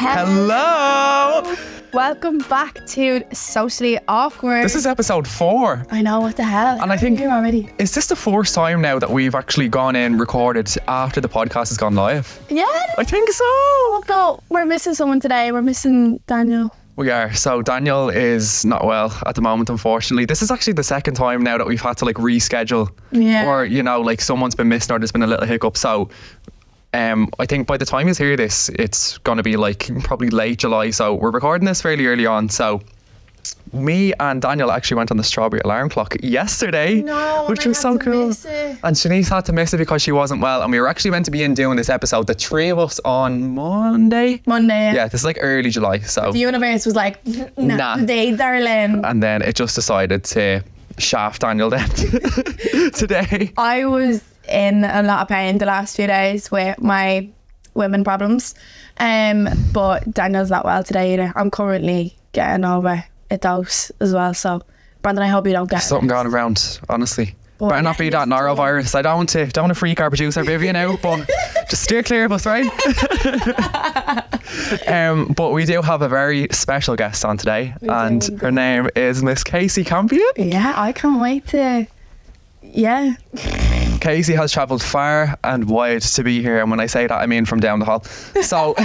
Hello! Welcome back to Socially Awkward. This is episode 4. I know, what the hell? And I think, here already. Is this the first time now that we've actually gone in, recorded after the podcast has gone live? Yeah. I think so. Oh, no, we're missing someone today. We're missing Daniel. We are. So Daniel is not well at the moment, unfortunately. This is actually the second time now that we've had to reschedule. Yeah. Or, someone's been missing or there's been a little hiccup. So I think by the time you hear this, it's going to be probably late July. So we're recording this fairly early on. So me and Daniel actually went on the strawberry alarm clock yesterday, which was so cool. And Shanice had to miss it because she wasn't well. And we were actually meant to be in doing this episode, the three of us, on Monday. Yeah, this is early July. So the universe was like, nah, today, darling. And then it just decided to shaft Daniel then today. I was in a lot of pain the last few days with my women problems. But Daniel's not well today either. I'm currently getting over a dose as well. So, Brandon, I hope you don't get something going around, honestly. But better not be that norovirus. I don't want to freak our producer Vivian out, but just steer clear of us, right? But we do have a very special guest on today, and her name is Miss Kasey Campion. Yeah, I can't wait to. Yeah. Kasey has travelled far and wide to be here, and when I say that I mean from down the hall. So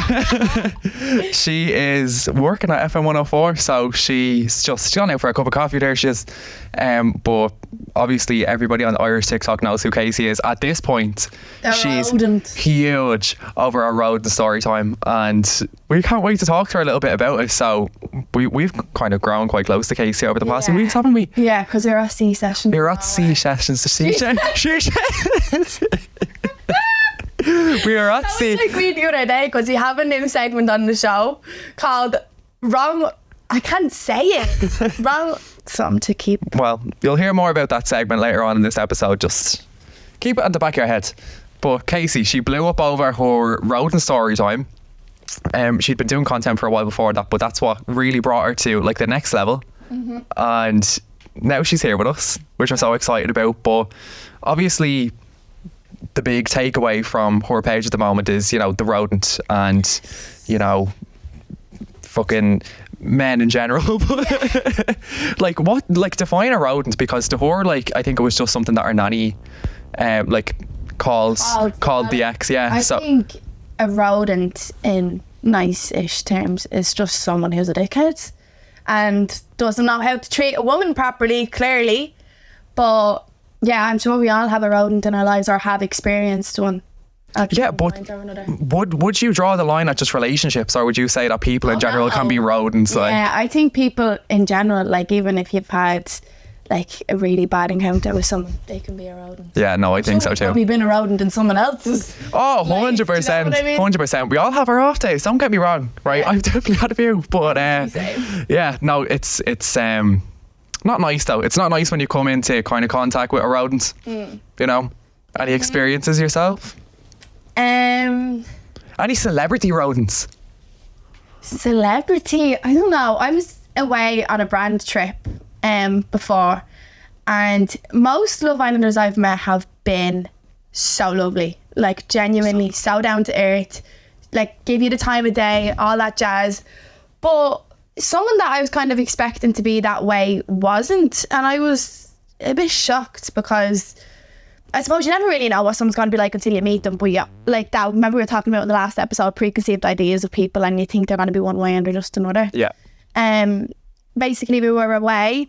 she is working at FM 104, so she's gone out for a cup of coffee there, she is. But obviously everybody on Irish TikTok knows who Kasey is at this point. She's huge over our road to Storytime, and we can't wait to talk to her a little bit about it. So we've kind of grown quite close to Kasey over the past few weeks, haven't we? Yeah, because we're at C sessions. We're at C sessions. We are at C. Like we the other day, because we have a new segment on the show called Wrong. I can't say it. Wrong. Something to keep. Well, you'll hear more about that segment later on in this episode. Just keep it at the back of your head. But Kasey, she blew up over her rodent story time. She'd been doing content for a while before that, but that's what really brought her to the next level. Mm-hmm. And now she's here with us, which I'm so excited about. But obviously the big takeaway from her page at the moment is, the rodent and, fucking men in general. Define a rodent, because to her, I think it was just something that her nanny called the ex. Yeah. I think a rodent in nice-ish terms is just someone who's a dickhead and doesn't know how to treat a woman properly, clearly. But yeah, I'm sure we all have a rodent in our lives or have experienced one. Yeah, but would you draw the line at just relationships, or would you say that people in general can be rodents? Yeah, I think people in general, even if you've had a really bad encounter with someone, they can be a rodent. Yeah, no, I think so too. Probably been a rodent in someone else's. Oh, 100%. You know what I mean? 100%. We all have our off days. Don't get me wrong, right? Yeah. I've definitely had a few, but yeah, no, it's not nice though. It's not nice when you come into kind of contact with a rodent. Any experiences yourself? Any celebrity rodents? Celebrity? I don't know. I was away on a brand trip before, and most Love Islanders I've met have been so lovely, genuinely so down to earth, give you the time of day, all that jazz. But someone that I was kind of expecting to be that way wasn't, and I was a bit shocked, because I suppose you never really know what someone's going to be like until you meet them. But yeah, that, remember we were talking about in the last episode, preconceived ideas of people, and you think they're going to be one way and they're just another. Yeah. Basically we were away,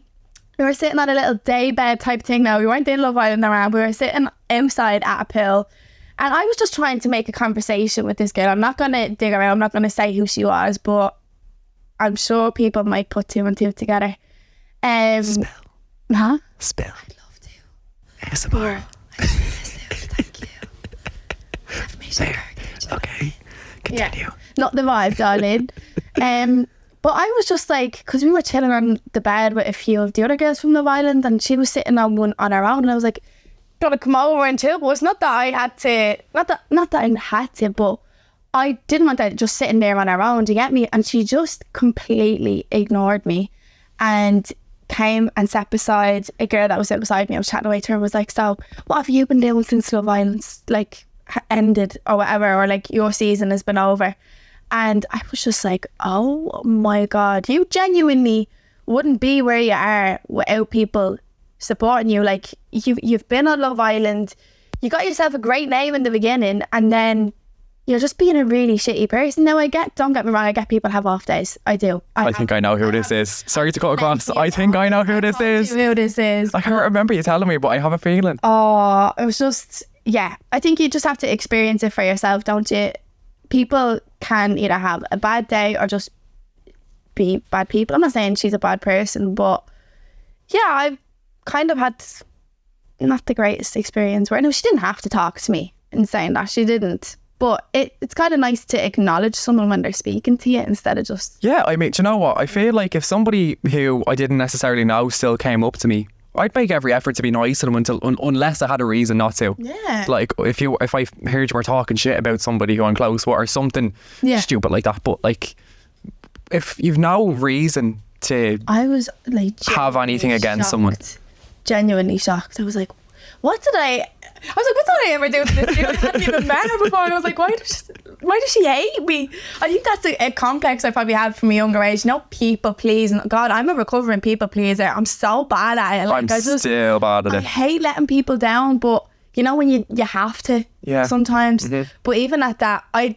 we were sitting on a little day bed type thing. Now we weren't in Love Island around, we were sitting outside at a pool, and I was just trying to make a conversation with this girl. I'm not going to dig around, I'm not going to say who she was, but I'm sure people might put two and two together. Spill. Huh? Spill. I'd love to. ASMR. Thank you. Okay. Continue. Yeah. Not the vibe, darling. But I was just because we were chilling on the bed with a few of the other girls from Love Island, and she was sitting on one on her own, and I was like, gonna come over and chill. But it's not that I had to, not that I had to, but I didn't want that just sitting there on her own, to get me. And she just completely ignored me and came and sat beside a girl that was sitting beside me. I was chatting away to her and was like, so what have you been doing since Love Island's ended or whatever, or your season has been over? And I was just like, oh my God, you genuinely wouldn't be where you are without people supporting you. Like, you've been on Love Island, you got yourself a great name in the beginning, and then you're just being a really shitty person. Now, don't get me wrong, I get people have off days. I do. I think I know who this is. Sorry to cut across. I think I know who this is. Who this is. I can't remember you telling me, but I have a feeling. Oh, it was just, yeah. I think you just have to experience it for yourself, don't you? People can either have a bad day or just be bad people. I'm not saying she's a bad person, but yeah, I've kind of had not the greatest experience where, no, she didn't have to talk to me in saying that. She didn't. But it's kind of nice to acknowledge someone when they're speaking to you instead of just... Yeah, I mean, do you know what? I feel like if somebody who I didn't necessarily know still came up to me, I'd make every effort to be nice to them unless I had a reason not to. Yeah. Like, if I heard you were talking shit about somebody who I'm close with or something stupid like that. But, like, if you've no reason to I was, like, have anything against someone. Genuinely shocked. I was like, what did I ever do to this girl? I hadn't even met her before. And I was like, why does she hate me? I think that's a complex I probably had from a younger age. People pleasing. God, I'm a recovering people pleaser. I'm so bad at it. Like, I'm still bad at it. I hate letting people down, but you know when you have to sometimes. Mm-hmm. But even at that, I'm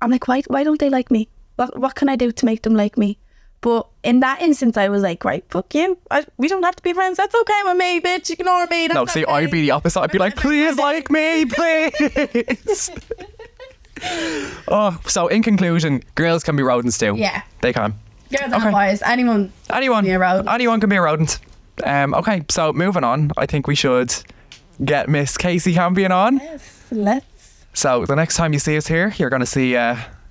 like, why don't they like me? What can I do to make them like me? But in that instance, I was like, right, fuck you. We don't have to be friends. That's okay with me, bitch. Ignore me. No, see, I'd be the opposite. I'd be like, please like me, please. Oh, so in conclusion, girls can be rodents too. Yeah. They can. Girls and boys. Anyone can be a rodent. Anyone can be a rodent. Okay, so moving on, I think we should get Miss Kasey Campion on. Yes, let's. So the next time you see us here, you're going to see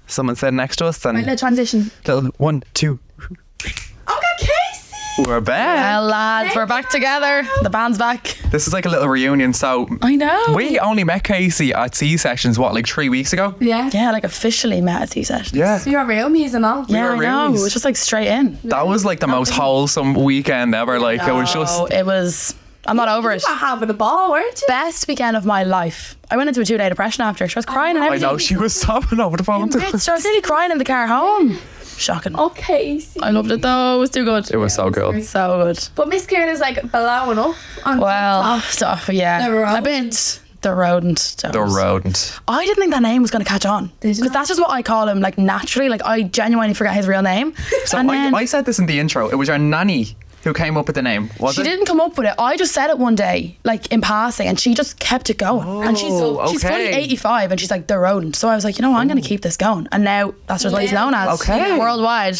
someone sitting next to us. And right, let's transition. Little 1, 2. Oh, God, Kasey! We're back. Well, lads, we're back together. The band's back. This is like a little reunion. So I know. We only met Kasey at C Sessions, like 3 weeks ago? Yeah. Yeah, like officially met at C-Sessions. Yeah. So you're real music and all. Yeah, I know. roomies. It was just like straight in. That was like the most wholesome weekend ever. Like it was just... Oh, it was... I'm not over it. You were having a ball, weren't you? Best weekend of my life. I went into a 2-day depression after. She was crying and I everything. know, she was sobbing over the phone. Bitch, I was nearly crying in the car home. Shocking. Oh, Kasey. I loved it though. It was too good. It was so good. So good. But Miss Kieran is like blowing up on Well, TikTok. stuff, yeah. The rodent. A bit. The rodent. The rodent. I didn't think that name was going to catch on. Did you Because that's just what I call him, like naturally. Like I genuinely forget his real name. So And then- I said this in the intro. It was your nanny who came up with the name, was She it? didn't come up with it. I just said it one day, like in passing, and she just kept it going. And she's fully okay. 85, and she's like the rodent. So I was like, you know what, I'm going to keep this going. And now that's what he's known as. Okay. Worldwide.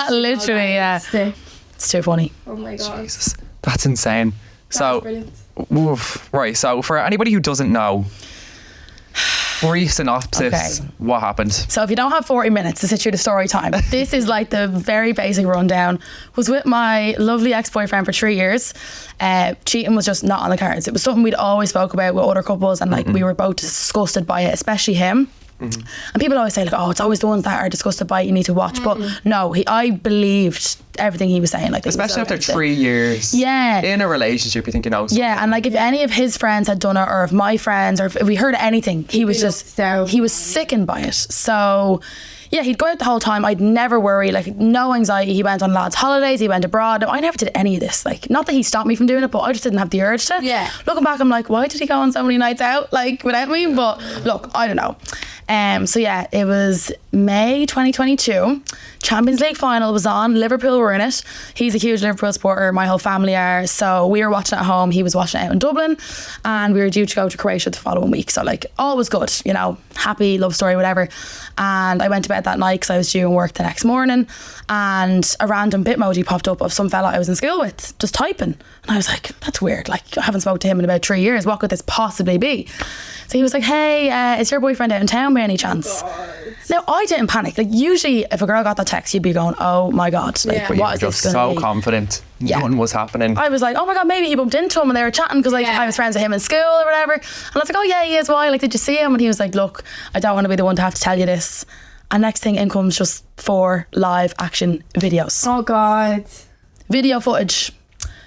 Literally, yeah. It's too funny. Oh my God. Jesus, that's insane. So, Brilliant. right. So for anybody who doesn't know, brief synopsis. Okay. What happened? So if you don't have 40 minutes to sit through the story time, this is like the very basic rundown. Was with my lovely ex-boyfriend for 3 years. Cheating was just not on the cards. It was something we'd always spoke about with other couples, and like we were both disgusted by it, especially him. And people always say like, oh, it's always the ones that are disgusted by it you need to watch. But no, I believed everything he was saying. Like, Especially after 3 years. Yeah. In a relationship, you think you know. Yeah, and like if any of his friends had done it, or if my friends, or if we heard anything, he was sickened by it. So yeah, he'd go out the whole time. I'd never worry, like no anxiety. He went on lads' holidays, he went abroad. I never did any of this. Like, not that he stopped me from doing it, but I just didn't have the urge to. Yeah. Looking back, I'm like, why did he go on so many nights out, like, without me? But look, I don't know. So yeah, it was May 2022. Champions League final was on. Liverpool were in it. He's a huge Liverpool supporter. My whole family are. So we were watching it at home. He was watching it out in Dublin, and we were due to go to Croatia the following week. So like, all was good, you know, happy love story, whatever. And I went to bed that night because I was due in work the next morning, and a random Bitmoji popped up of some fella I was in school with, just typing. And I was like, that's weird. Like, I haven't spoken to him in about 3 years. What could this possibly be? So he was like, hey, is your boyfriend out in town by any chance? Now, I didn't panic. Like, usually if a girl got that text, you'd be going, oh my God, like, But you were what is just this going so to be? confident. Yeah. Nothing was happening. I was like, oh my God, maybe he bumped into him and they were chatting, because like I was friends with him in school or whatever. And I was like, oh yeah, he is. Why? Like, did you see him? And he was like, look, I don't want to be the one to have to tell you this. And next thing in comes just 4 live action videos. Oh God. Video footage.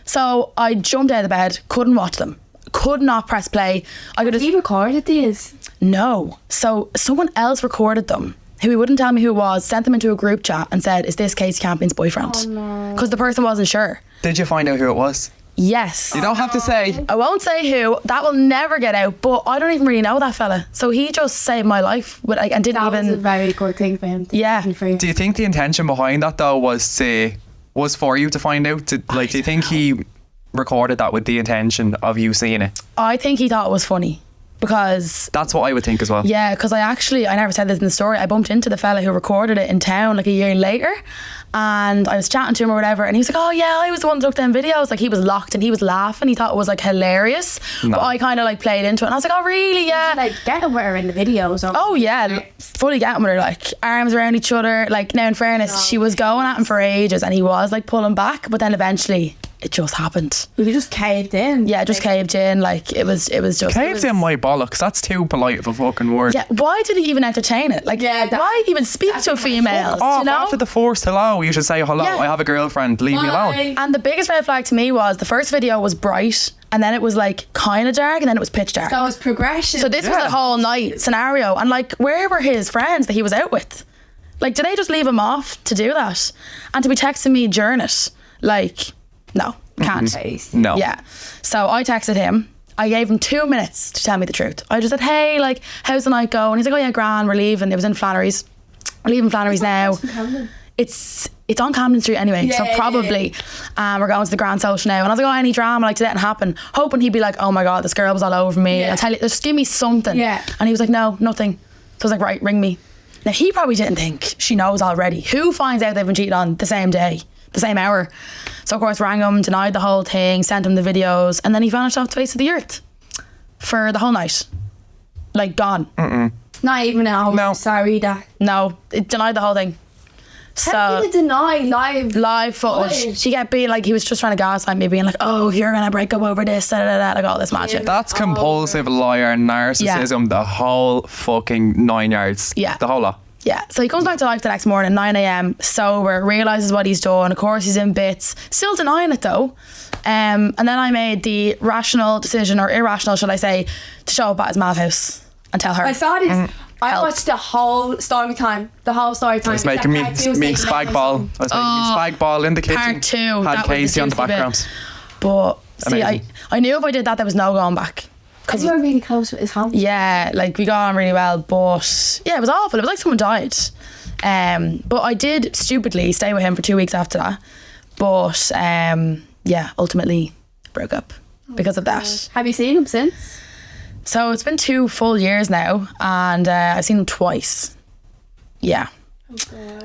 So I jumped out of the bed, couldn't watch them, could not press play. I could He recorded these. No. So someone else recorded them. who he wouldn't tell me who it was, sent them into a group chat and said, is this Kasey Campion's boyfriend? Oh, no. Because the person wasn't sure. Did you find out who it was? Yes. You don't have to say. I won't say who. That will never get out. But I don't even really know that fella. So he just saved my life with, like, and didn't That was a even. very good thing for him. Yeah. For you. Do you think the intention behind that though was for you to find out? Do you think he recorded that with the intention of you seeing it? I think he thought it was funny because. That's what I would think as well. Yeah, because I never said this in the story. I bumped into the fella who recorded it in town like a year later, and I was chatting to him or whatever, and he was like, oh yeah, I was the one who took them videos. Like, he was locked and he was laughing. He thought it was like hilarious. No. But I kind of like played into it, and I was like, oh really? Yeah. Like, getting with her in the videos. Oh yeah, fully getting with her, like arms around each other. Like, now in fairness, she was going at him for ages, and he was like pulling back, but then eventually it just happened. You just caved in. Yeah, it just caved in. Like, it was just. Caved in my bollocks. That's too polite of a fucking word. Yeah, why did he even entertain it? Like, Yeah, why even speak to a female? Oh, you know? after the first hello, you should say hello. Yeah. I have a girlfriend. Leave me alone. And the biggest red flag to me was the first video was bright, and then it was like kind of dark, and then it was pitch dark. That was progression. So this was a whole night scenario, and like, where were his friends that he was out with? Like, did they just leave him off to do that? And to be texting me during it, like, no, can't. No. Yeah. So I texted him. I gave him 2 minutes to tell me the truth. I just said, hey, like, how's the night going? He's like, oh yeah, grand, we're leaving. It was in Flannery's. We're leaving Flannery's now. It's on Camden Street anyway, so probably we're going to the Grand Social now. And I was like, oh, any drama, like, did that happen? Hoping he'd be like, oh my God, this girl was all over me. Yeah. I'll tell you, just give me something. Yeah. And he was like, no, nothing. So I was like, right, ring me. Now, he probably didn't think she knows already. Who finds out they've been cheated on the same day, the same hour? So of course, rang him, denied the whole thing, sent him the videos, and then he vanished off the face of the earth for the whole night. Like, gone. Not even a No. sorry that. No, it denied the whole thing. How So can you deny live live footage. She kept being like, he was just trying to gaslight me, being like, oh, you're gonna break up over this, da, da, da, like all this magic. That's compulsive liar, narcissism, the whole fucking 9 yards. Yeah. The whole lot. Yeah, so he comes back to life the next morning, 9 a.m, sober, realises what he's done. Of course, he's in bits, still denying it though. And then I made the rational decision, or irrational, should I say, to show up at his math house and tell her. I saw this. I Help. watched the whole story time. I was making me spag ball. I was making me spag ball in the kitchen. Part 2. Had that was the Casey on the juicy bit. background. But see, Amazing. I knew if I did that, there was no going back. Because you were really close with his family. Yeah, like, we got on really well, but yeah, it was awful. It was like someone died. But I did stupidly stay with him for 2 weeks after that. But yeah, ultimately broke up because of that. Have you seen him since? So it's been 2 full years now, and I've seen him twice. Yeah.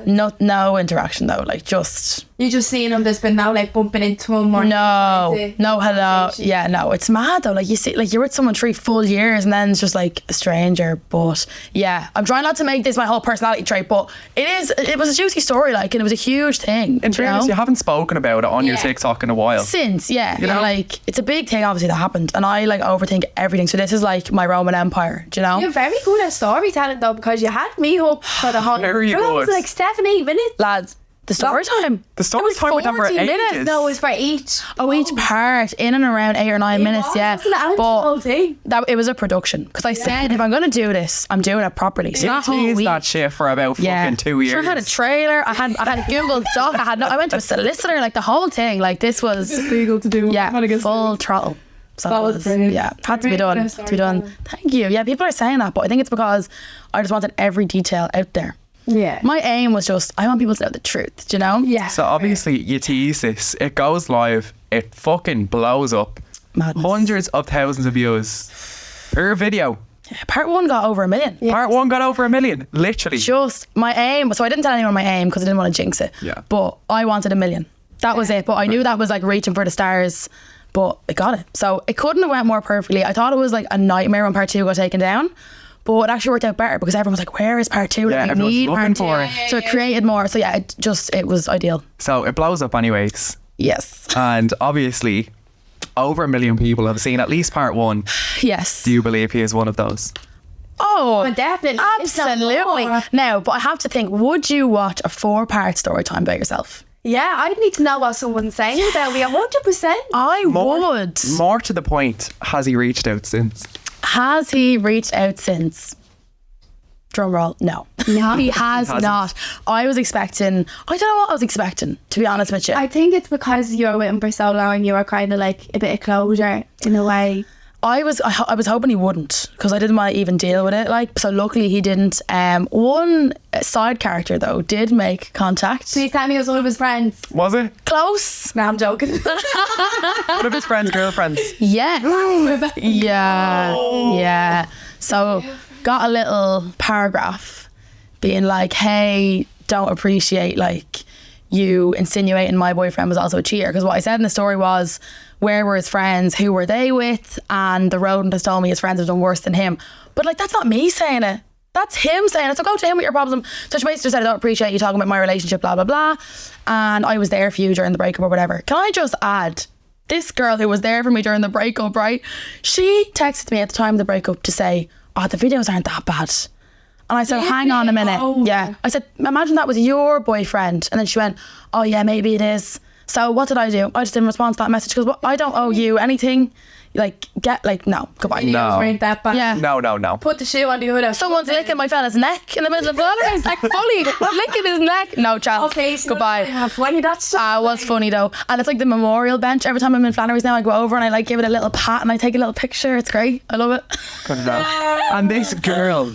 No interaction though, like, just You just seen him, there's been no like bumping into him or no trying to- hello. Yeah, no, it's mad though. Like, you see, like, you're with someone 3 full years and then it's just like a stranger. But yeah, I'm trying not to make this my whole personality trait, but it was a juicy story, like, and it was a huge thing. In fairness, you haven't spoken about it on your Yeah. TikTok in a while. Since, yeah, You know? like, it's a big thing obviously that happened, and I like overthink everything. So this is like my Roman Empire, do you know? You're very good at storytelling though, because you had me up for the whole. Very It was good. like 7-8 minutes. Lads, the story time. The story time went on for 40 ages. minutes. No, it was for each. Oh, each part in and around 8 or 9 minutes, yeah. Wasn't it? The whole But thing. it was a production, because I said, if I'm going to do this, I'm doing it properly. So You that whole teased week, that shit for about fucking 2 years. Sure, I had a trailer. I had a Google Doc. I went to a solicitor. Like, the whole thing. Like, this was Legal to do. yeah, full throttle. So That was brilliant. yeah, had to be Very done. good To be done. storytelling. Thank you. Yeah, people are saying that, but I think it's because I just wanted every detail out there. Yeah. My aim was just, I want people to know the truth. Do you know? Yeah. So obviously you tease this, it goes live, it fucking blows up. Madness. Hundreds of thousands of views per video. Part 1 got over 1 million. Part 1 got over 1 million, literally. Just my aim. So I didn't tell anyone my aim because I didn't want to jinx it. Yeah. But I wanted 1 million. That was it. But I knew that was like reaching for the stars. But it got it. So it couldn't have went more perfectly. I thought it was like a nightmare when part 2 got taken down. But it actually worked out better because everyone was like, where is part 2? Yeah, Like, we everyone's need looking part 2. for it. So it created more. So yeah, it was ideal. So it blows up anyways. Yes. And obviously over 1 million people have seen at least part 1. Yes. Do you believe he is one of those? Oh, But definitely. It's not absolutely. more. Now, but I have to think, would you watch a 4-part story time by yourself? Yeah, I need to know what someone's saying about me 100%. I would. More to the point, has he reached out since? Has he reached out since? Drum roll, no. No. He has not. I don't know what I was expecting, to be honest with you. I think it's because you were with him for so long and you were kind of like a bit of closure in a way. I was hoping he wouldn't, because I didn't want to even deal with it. Like, so luckily he didn't. One side character though did make contact. Please tell me it was one of his friends. Was it? Close. No, I'm joking. One of his friends, girlfriends. Yeah. Yeah. So got a little paragraph being like, hey, don't appreciate like you insinuating my boyfriend was also a cheater, because what I said in the story was, where were his friends, who were they with, and the rodent has told me his friends have done worse than him. But like, that's not me saying it, that's him saying it. So go to him with your problem. So she basically said, I don't appreciate you talking about my relationship, blah blah blah, and I was there for you during the breakup or whatever. Can I just add, this girl who was there for me during the breakup, right, she texted me at the time of the breakup to say, oh, the videos aren't that bad. And I said, hang on a minute. Oh. Yeah. I said, imagine that was your boyfriend. And then she went, oh yeah, maybe it is. So what did I do? I just didn't respond to that message, because I don't owe you anything. Like, no, goodbye. No. Weren't that bad. Yeah. No. Put the shoe on the other. Someone's licking my fella's neck in the middle of the Flannery's, like fully licking his neck. No chance. Okay, so goodbye. Funny, that's It was funny though. And it's like the memorial bench. Every time I'm in Flannery's now, I go over and I like give it a little pat and I take a little picture. It's great. I love it. Good enough. And this girl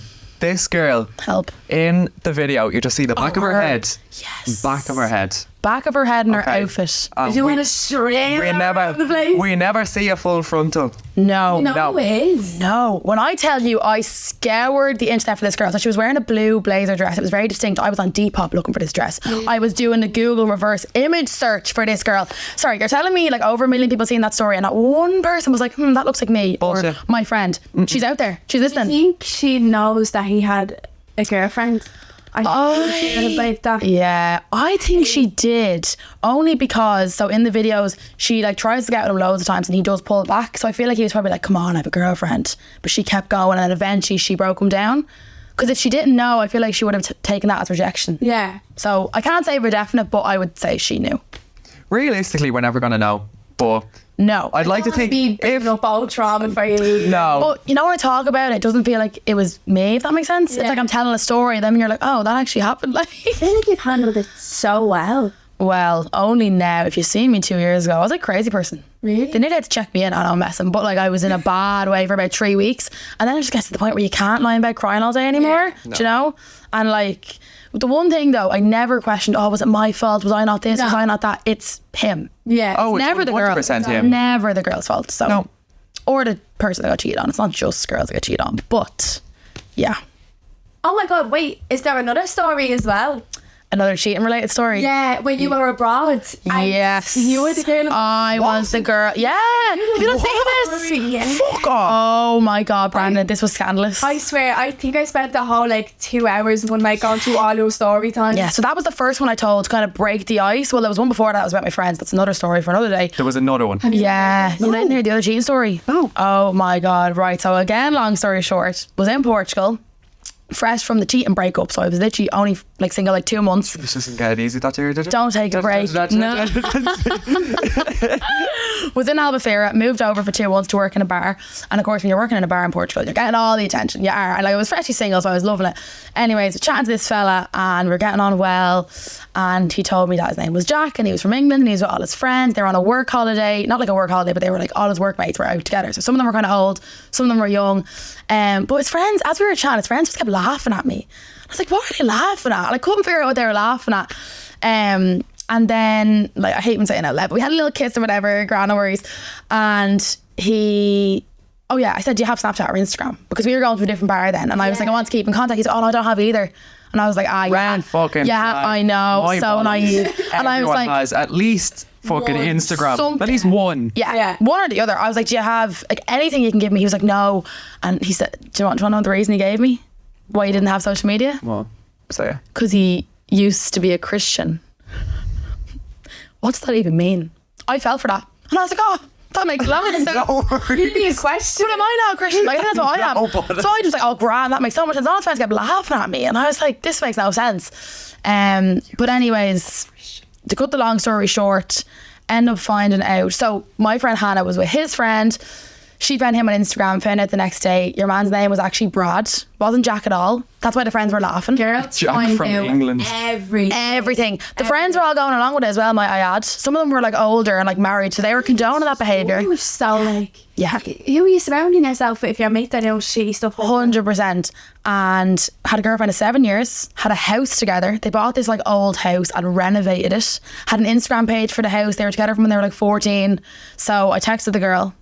Help. in the video, you just see the back of her head. Yes. Back of her head. Back of her head and her Okay. outfit. You want to stray the place? we never see a full frontal. No. No. it is. No. When I tell you, I scoured the internet for this girl. So she was wearing a blue blazer dress. It was very distinct. I was on Depop looking for this dress. I was doing the Google reverse image search for this girl. Sorry, you're telling me like over 1 million people seen that story and not one person was like, that looks like me. Bullshit. Or my friend. She's out there. She's I listening. think she knows that he had a girlfriend. I think she would about that. Yeah, I think she did, only because, so in the videos she like tries to get with him loads of times and he does pull back, so I feel like he was probably like, come on, I have a girlfriend, but she kept going and then eventually she broke him down, because if she didn't know, I feel like she would have taken that as rejection. Yeah. So I can't say for definite, but I would say she knew. Realistically, we're never going to know. But No. I'd like to think Be bringing up old trauma for you. no. But you know, when I talk about it, it doesn't feel like it was me, if that makes sense. It's Yeah. like I'm telling a story, then you're like, oh, that actually happened. Like, I feel like you've handled it so well. well, only now. If you seen me 2 years ago, I was like a crazy person. Really? They nearly had to check me in. I know I'm messing, but like I was in a bad way for about 3 weeks, and then it just gets to the point where you can't lie in bed crying all day anymore. Yeah. Do you know? And like the one thing though, I never questioned, oh, was it my fault? Was I not this? No. Was I not that? It's him. Yeah. Oh, it's Never the girl. 100% him. Never the girl's fault. So, No. or the person that got cheated on. It's not just girls that get cheated on, but yeah. Oh my God, wait, is there another story as well? Another cheating related story. Yeah, when you were abroad. Yes. You were the girl. I was the girl. Yeah. Have you not seen this? Yeah. Fuck off. Oh my God, Brandon, this was scandalous. I swear, I think I spent the whole like 2 hours one night going through all your story times. Yeah, so that was the first one I told to kind of break the ice. Well, there was one before that was about my friends. That's another story for another day. There was another one. Yeah, you didn't hear the other cheating story? No. Oh my God, right. So again, long story short, was in Portugal, fresh from the cheating breakup. So I was literally only like single like 2 months. This doesn't get easy that year, did it? Don't take a break. No. Was in Albufeira, moved over for 2 months to work in a bar, and of course when you're working in a bar in Portugal you're getting all the attention. You are. And like I was freshly single, so I was loving it. Anyways, chatting to this fella and we were getting on well, and he told me that his name was Jack and he was from England and he was with all his friends. They were on a work holiday, not like a work holiday, but they were like all his workmates were out together. So some of them were kind of old, some of them were young, but his friends, as we were chatting, his friends just kept laughing at me. I was like, what are they laughing at? And I couldn't figure out what they were laughing at. And then, like, I hate even saying it out loud, but we had a little kiss or whatever, grand, no worries. And he, oh yeah, I said, do you have Snapchat or Instagram? Because we were going to a different bar then. And I was like, I want to keep in contact. He said, oh no, I don't have it either. And I was like, yeah. Round fucking Yeah, flag. I know, My so balls. naive. And I was Everyone like, has at least fucking One. Instagram. Something. At least one. yeah, one or the other. I was like, do you have like anything you can give me? He was like, no. And he said, do you want to know the reason he gave me? Why he didn't have social media? Well, say Because he used to be a Christian. What's that even mean? I fell for that. And I was like, oh, that makes loads of sense. You'd be a question. But am I not a Christian? Like, that's what I am. No, but- So I just like, oh, grand, that makes so much sense. All his friends kept laughing at me. And I was like, this makes no sense. But anyways, to cut the long story short, end up finding out. So my friend Hannah was with his friend. She found him on Instagram, found out the next day your man's name was actually Brad. Wasn't Jack at all. That's why the friends were laughing. Girls Jack find from out England. Everything. The friends were all going along with it as well, might I add. Some of them were like older and like married, so they were condoning that behaviour. Oh, so like, Yeah. who are you surrounding yourself with if you're mate that knows shitty stuff? 100%. And had a girlfriend of 7 years, had a house together. They bought this like old house and renovated it. Had an Instagram page for the house. They were together from when they were like 14. So I texted the girl,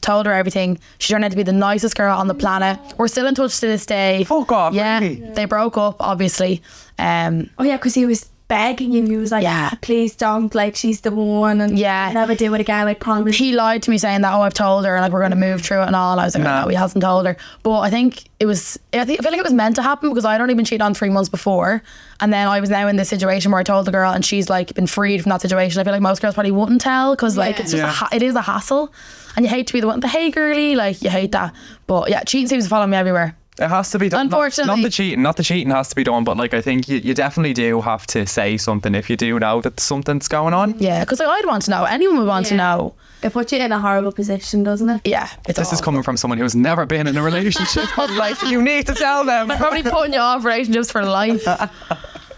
told her everything. She turned out to be the nicest girl on the planet. We're still in touch to this day. Fuck off, Yeah, really? they broke up, obviously. Oh yeah, because he was begging you. He was like, Yeah. please don't, like, she's the one, and Yeah. never do it again, I promise. He lied to me saying that, I've told her, and like we're going to move through it and all. And I was like, Nah. no, he hasn't told her. But I think I feel like it was meant to happen because I'd only been cheated on 3 months before, and then I was now in this situation where I told the girl and she's like been freed from that situation. I feel like most girls probably wouldn't tell because like it's just it is a hassle, and you hate to be the one, the hey girly, like you hate that. But yeah, cheating seems to follow me everywhere. It has to be done. Unfortunately. Not the cheating has to be done, but like I think you definitely do have to say something if you do know that something's going on. Yeah, because like, I'd want to know. Anyone would want to know. It puts you in a horrible position, doesn't it? Yeah, it's This is awful. coming from someone who's never been in a relationship. But like, you need to tell them. Probably putting you off relationships for life.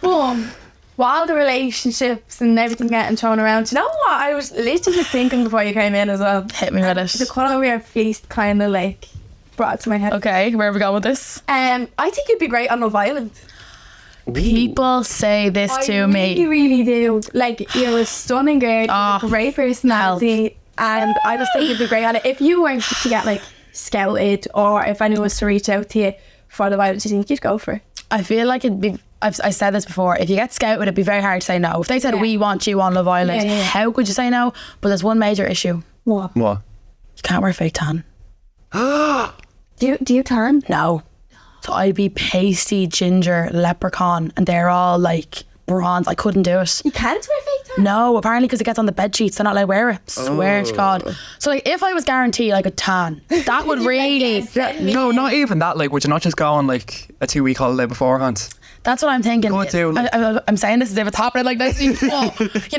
Boom. While the relationships and everything getting thrown around, do you know what? I was literally just thinking before you came in as well. Hit me with The it. colour of your face kind of like brought it to my head. Okay, where are we going with this? I think you'd be great on Love Island. People say this to me. I really do. Like, you're a stunning girl, Oh, great personality, and I just think you'd be great on it. If you weren't to get like scouted, or if anyone was to reach out to you for Love Island, do you think you'd go for it? I feel like it'd be. I said this before. If you get scouted, it'd be very hard to say no. If they said we want you on Love Island, Yeah. how could you say no? But there's one major issue: What? What? you can't wear fake tan. Do you tan? No. So I'd be pasty ginger leprechaun, and they're all like bronze. I couldn't do it. You can't wear fake tan? No, apparently because it gets on the bed sheets, they're not allowed to wear it. Swear to God. So like, if I was guaranteed like a tan, that would really. No, not even that. Like, would you not just go on like a 2-week holiday beforehand? That's what I'm thinking. Go do, like- I'm saying this as if it's happening like this. You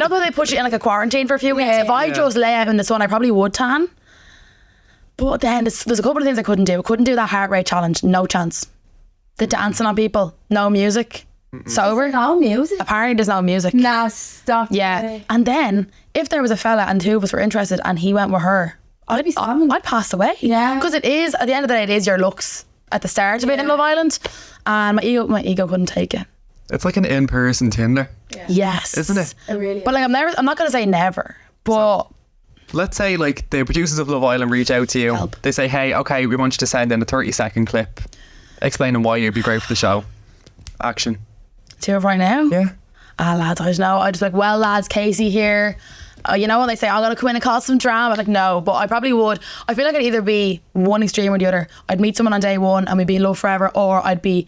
know when they put you in like a quarantine for a few weeks? If I just lay out in the sun, I probably would tan. But then there's a couple of things I couldn't do. I couldn't do that heart rate challenge. No chance. The dancing on people. No music. Sober. No music. Apparently there's no music. Nah, stop. Yeah. And then if there was a fella and 2 of us were interested and he went with her, I'd be salmon. I'd pass away. Yeah. Because it is, at the end of the day, it is your looks at the start of it in Love Island. And my ego couldn't take it. It's like an in-person Tinder, Yes. isn't it? It really But like I'm not going to say never. But Let's say like the producers of Love Island reach out to you. Help. They say, hey, okay, we want you to send in a 30-second clip explaining why you'd be great for the show. Action. do it right now. Yeah. Lads, I don't know. I just like, well, lads, Kasey here. You know when they say I'm gonna come in and cause some drama, I'm like, no, but I probably would. I feel like I'd either be one extreme or the other. I'd meet someone on day one and we'd be in love forever, or I'd be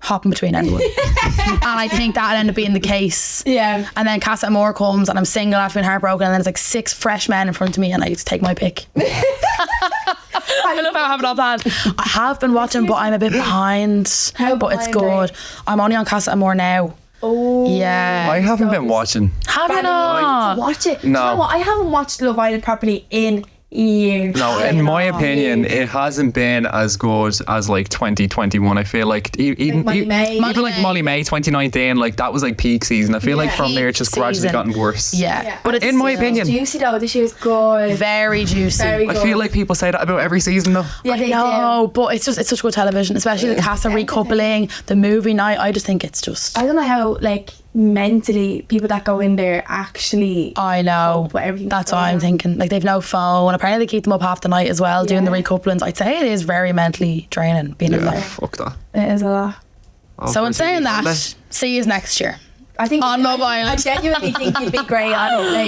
hopping between anyone. And I think that'd end up being the case. Yeah. And then Casa Amor comes and I'm single after being heartbroken, and then there's like 6 fresh men in front of me and I just take my pick. I love how I have it all planned. I have been watching, but I'm a bit behind. How but it's behind are good. I'm only on Casa Amor now. Oh. Yeah. I haven't been watching. Have you To not? watch it. No. Do you know what? I haven't watched Love Island properly in years. No, in my opinion, it hasn't been as good as like 2021. I feel like even Molly May. even like Molly May 2019, like that was like peak season. I feel like from there it's just gradually season. gotten worse. Yeah. But it's In my still opinion. Juicy though. This year's good. very juicy. Very I good. feel like people say that about every season though. Yeah, they No, but it's such good television, especially the Casa recoupling, the movie night. I just think it's just. do. I don't know how like mentally people that go in there actually. I know. cope with everything That's that's what going I'm on. thinking. Like they've no phone. Apparently they keep them up half the night as well, doing the Yeah. recouplings. I'd say it is very mentally draining being in Yeah, there. fuck that. It is a lot. So in saying that, Let's- see you next year. I think On Love I Island. genuinely think you'd be great on it. Like,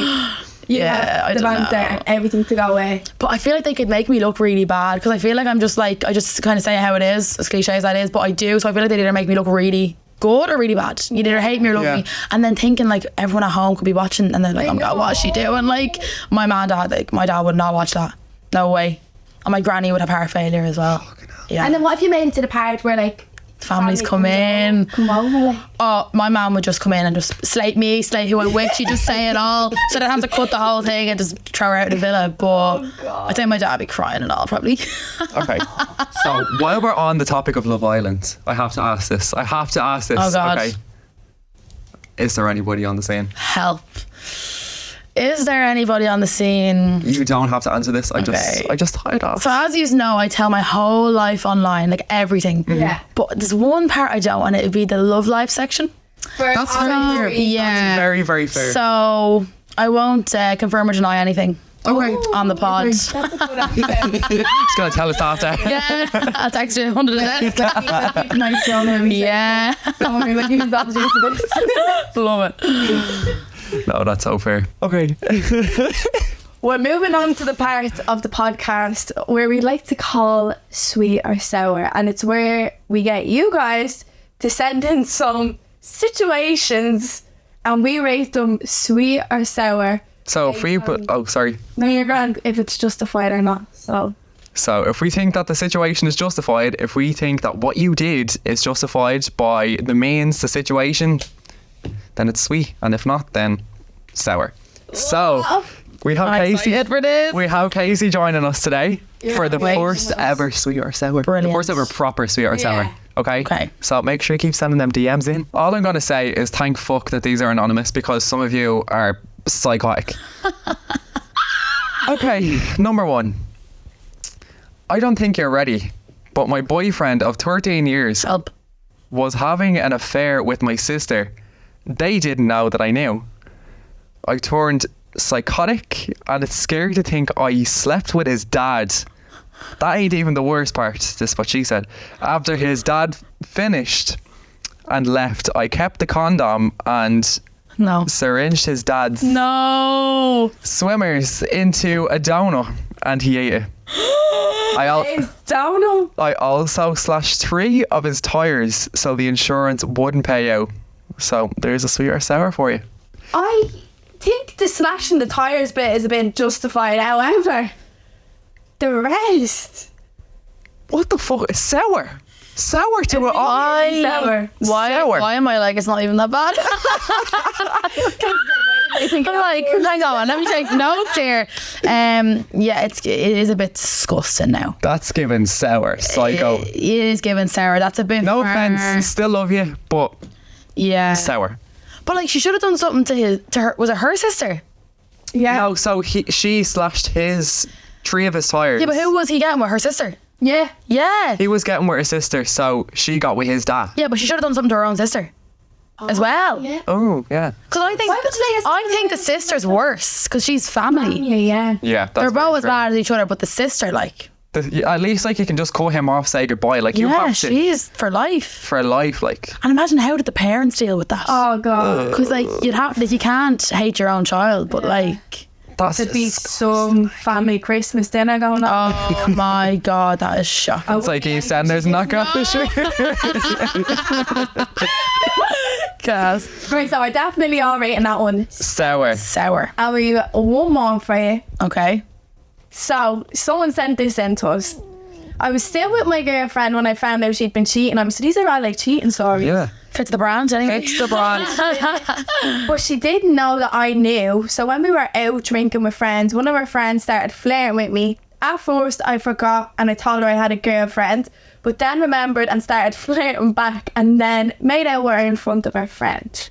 you Yeah, I have the don't banter know. and everything to go away. But I feel like they could make me look really bad because I feel like I just kind of say how it is, as cliche as that is, but I do. So I feel like they'd either make me look really good or really bad. You'd either hate me or love Yeah. me. And then thinking like everyone at home could be watching and they're like, oh my God, what's she doing? Like my dad would not watch that. No way. And my granny would have heart failure as well. Yeah. And then what if you made it to the part where like Families come in. Come over, like. Oh, my mum would just come in and just slate me, slate who I'm with. She'd just say it all. So they'd have to cut the whole thing and just throw her out of the villa. But I think my dad would be crying and all, probably. Okay. So while we're on the topic of Love Island, I have to ask this. Oh God. Okay. Is there anybody on the scene? Help. Is there anybody on the scene? You don't have to answer this. I Okay. just thought I'd ask. So as you know, I tell my whole life online, like everything. Yeah. But there's one part I don't, and it would be the love life section. That's very fair. Yeah. Very, very fair. So I won't confirm or deny anything Okay. on the pod. That's a good answer. Just gonna tell us after. Yeah, I'll text you under the desk. Nice on him. Yeah, Don't worry, like, you got to do for this. love it. No, that's so fair. Okay. We're moving on to the part of the podcast where we like to call sweet or sour, and it's where we get you guys to send in some situations and we rate them sweet or sour. So if we put, sorry. No, you're grand if it's justified or not. So If we think that the situation is justified, if we think that what you did is justified by the means, the situation, then it's sweet, and if not, then sour. So we have I'm Kasey. excited for this. We have Kasey joining us today for the Wait. first ever sweet or sour. Brilliant. The first ever proper sweet or sour. Okay? Okay. So make sure you keep sending them DMs in. All I'm going to say is thank fuck that these are anonymous, because some of you are psychotic. Okay, number one. I don't think you're ready, but my boyfriend of 13 years Help. was having an affair with my sister. They didn't know that I knew. I turned psychotic, and it's scary to think I slept with his dad. That ain't even the worst part. This is what she said. After his dad finished and left, I kept the condom and No. syringed his dad's No. swimmers into a donut, and he ate it. I also slashed 3 of his tires so the insurance wouldn't pay out. So there's a sweet or sour for you. I think the slashing the tyres bit is a bit justified. However, the rest. What the fuck? It's sour. Sour to it all. Sour. Sour. Why am I like, it's not even that bad? I'm like, hang on, let me take notes here. Yeah, it is a bit disgusting now. That's given sour. Psycho. It is giving sour. That's a bit No far. offense. Still love you, but Yeah. sour. But like, she should have done something to her. Was it her sister? Yeah. No, so she slashed 3 of his tires. Yeah, but who was he getting with? Her sister? Yeah. Yeah. He was getting with his sister, so she got with his dad. Yeah, but she should have done something to her own sister as well. Yeah. Oh, yeah. Because I think Why would they have- I think the sister's worse because she's family. Yeah. Yeah, that's They're very both as fair. bad as each other, but the sister, like, At least, like, you can just call him off, say goodbye. Like, you yeah, have to she's for life. for life. Like, And imagine, how did the parents deal with that? Oh god. Because like you can't hate your own child, but like, that's There'd be some family Christmas dinner going on. oh my god, that is shocking. it's like EastEnders knock off the shoe. Gas. Right, so I definitely all rating that one. Sour. Sour. And we got one more for you. Okay. So someone sent this in to us. I was still with my girlfriend when I found out she'd been cheating on me. So these are all like cheating stories. Yeah. Fits the brand anyway. It's the brand. But she didn't know that I knew. So when we were out drinking with friends, one of her friends started flirting with me. At first, I forgot and I told her I had a girlfriend, but then remembered and started flirting back and then made out with her in front of her friend.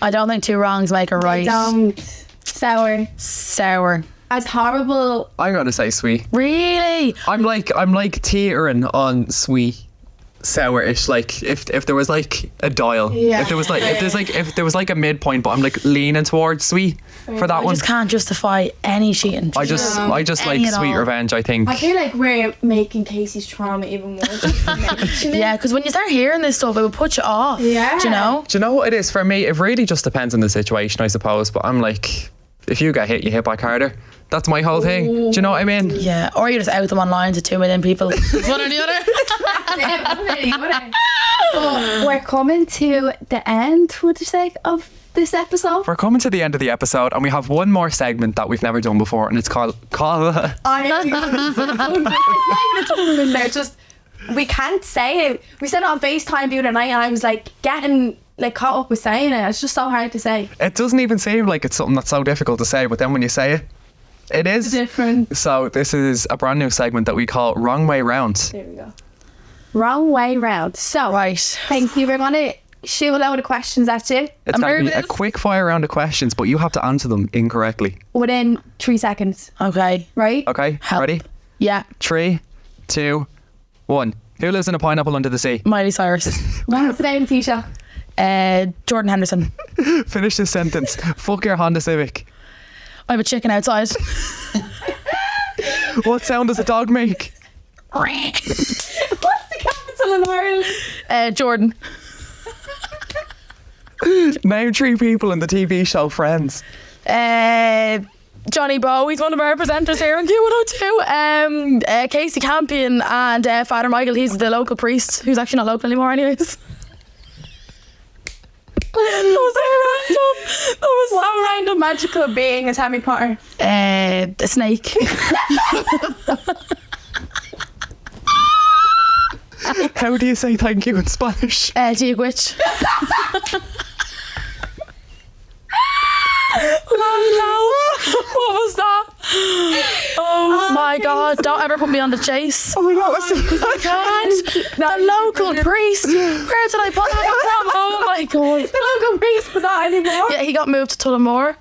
I don't think 2 wrongs make a right. Don't. Sour. Sour. As horrible. I'm gonna say sweet. Really? I'm like teetering on sweet, sour-ish. Like if there was like a dial. Yeah. If there was like a midpoint, but I'm like leaning towards sweet for that I one. just can't justify any cheating. I just any like at sweet all. revenge. I think. I feel like we're making Casey's trauma even worse. Yeah, because when you start hearing this stuff, it will put you off. Yeah. Do you know? Do you know what it is for me? It really just depends on the situation, I suppose. But I'm like, if you get hit, you hit back harder. That's my whole thing. Do you know what I mean? Yeah. Or you just out them online to 2 million people. One or the other. But we're coming to the end, would you say, of this episode? We're coming to the end of the episode, and we have one more segment that we've never done before, and it's called. It's not even a tournament, they're just we can't say it. We said it on FaceTime the other night, and I was like getting like caught up with saying it. It's just so hard to say. It doesn't even seem like it's something that's so difficult to say, but then when you say it, it is. It's different. So this is a brand new segment that we call Wrong Way Round. There we go. Wrong way round. So, Right. thank you. We're going to shoot a load of questions at you It's going to be a quick fire round of questions, but you have to answer them incorrectly. within 3 seconds, Okay. right? Okay, Help. ready? Yeah. 3, 2, 1. Who lives in a pineapple under the sea? Miley Cyrus. What's the name, Tisha? Jordan Henderson. Finish this sentence. Fuck your Honda Civic. I have a chicken outside. What sound does a dog make? What's the capital of Ireland? Jordan. Name 3 people in the TV show Friends. Johnny Bowe, he's one of our presenters here on Q102. Kasey Campion and Father Michael, he's the local priest who's actually not local anymore anyways. That was so random. That was What random magical being is Harry Potter? the snake. How do you say thank you in Spanish? Diagwitch. Oh no! What was that? Oh my god! Don't ever put me on the chase. Oh my god, I can't. The local priest. Where did I put that from? Oh my god! The local priest, but not anymore. Yeah, he got moved to Tullamore.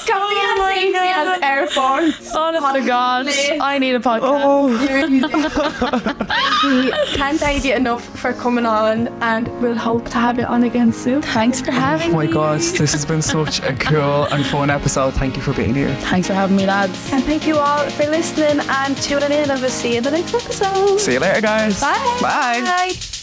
Going on Casey as Air Force. Honest to God, I need a podcast. Can't thank you enough for coming on, and we'll hope to have you on again soon. Thanks for having Oh my me. god, this has been such a cool and fun episode. Thank you for being here. Thanks for having me, lads. And thank you all for listening and tuning in, and we'll see you in the next episode. See you later, guys. Bye. Bye. Bye.